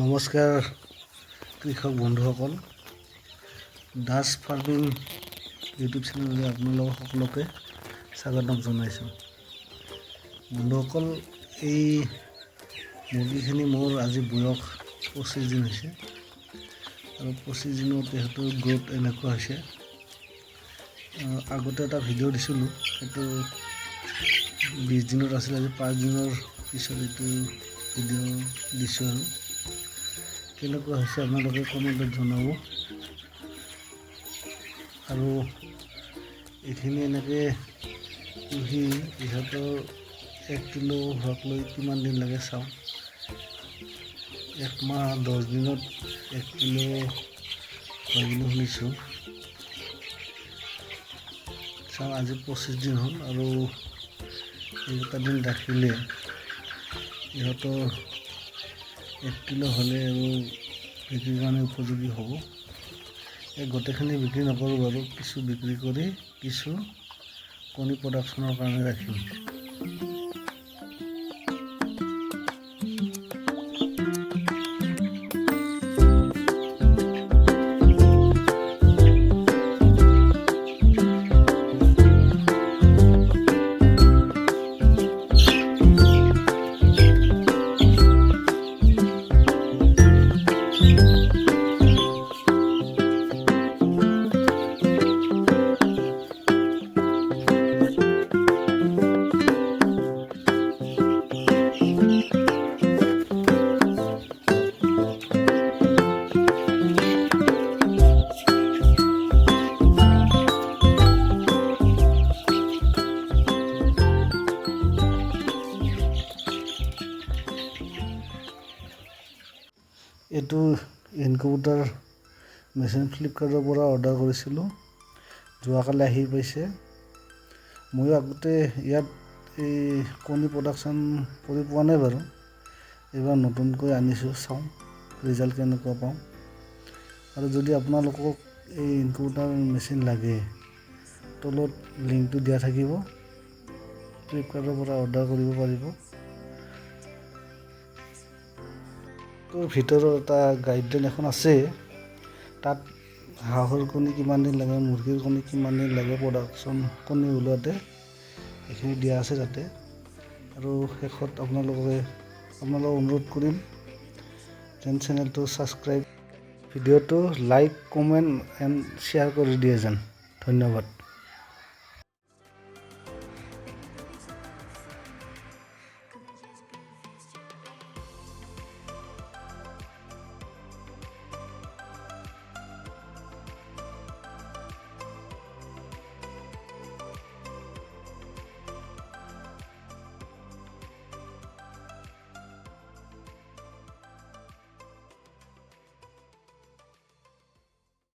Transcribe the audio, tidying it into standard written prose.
নমস্কাৰ কৃষক বন্ধুসকল, দাস ফাৰ্মিং ইউটিউব চেনেললৈ আপোনালোক সকলোকে স্বাগতম জনাইছোঁ। বন্ধুসকল, এই মুৰ্গীখিনি মোৰ আজি বয়স 25 দিন হৈছে আৰু 25 দিনত ইহঁতৰ গ্ৰোথ এনেকুৱা হৈছে। আগতে এটা ভিডিঅ' দিছিলোঁ, সেইটো 20 দিনত আছিল। আজি 5 দিনৰ পিছত এইটো ভিডিঅ' দিছোঁ আৰু কেনেকুৱা হৈছে আপোনালোকে কমেণ্টত জনাব। আৰু এইখিনি এনেকৈ পুহি ইহঁতৰ 1 কিলো হোৱাকলৈ কিমান দিন লাগে চাওঁ। 1 মাহ 10 দিনত 1 কিলো হয় বুলি শুনিছোঁ। চাওঁ, আজি 25 দিন হ'ল আৰু এইকেইটা দিন ৰাখিলে ইহঁতৰ 1 কিলো হ'লে আৰু বিক্ৰীৰ কাৰণে উপযোগী হ'ব। এই গোটেইখিনি বিক্ৰী নকৰোঁ বাৰু, কিছু বিক্ৰী কৰি কিছু কণী প্ৰডাকশ্যনৰ কাৰণে ৰাখিম। এইটো ইনকিউবেটাৰ মেচিন ফ্লিপকাৰ্টৰ পৰা অৰ্ডাৰ কৰিছিলোঁ, যোৱাকালি আহি পাইছে। ময়ো আগতে ইয়াত এই কণী প্ৰডাকশ্যন কৰি পোৱা নাই বাৰু, এইবাৰ নতুনকৈ আনিছোঁ। চাওঁ ৰিজাল্ট কেনেকুৱা পাওঁ। আৰু যদি আপোনালোকক এই ইনকিউবেটাৰ মেচিন লাগে, তলত লিংকটো দিয়া থাকিব, ফ্লিপকাৰ্টৰ পৰা অৰ্ডাৰ কৰিব পাৰিব। ভিতৰত এটা গাইডলাইন এখন আছে, তাত হাঁহৰ কণী কিমান দিন লাগে, মুৰ্গীৰ কণী কিমান দিন লাগে প্ৰডাকশ্যন কণী ওলোৱাতে, এইখিনি দিয়া আছে তাতে। আৰু শেষত আপোনালোকক অনুৰোধ কৰিম যেন চেনেলটো ছাবস্ক্ৰাইব, ভিডিঅ'টো লাইক, কমেণ্ট এণ্ড শ্বেয়াৰ কৰি দিয়ে যেন। ধন্যবাদ।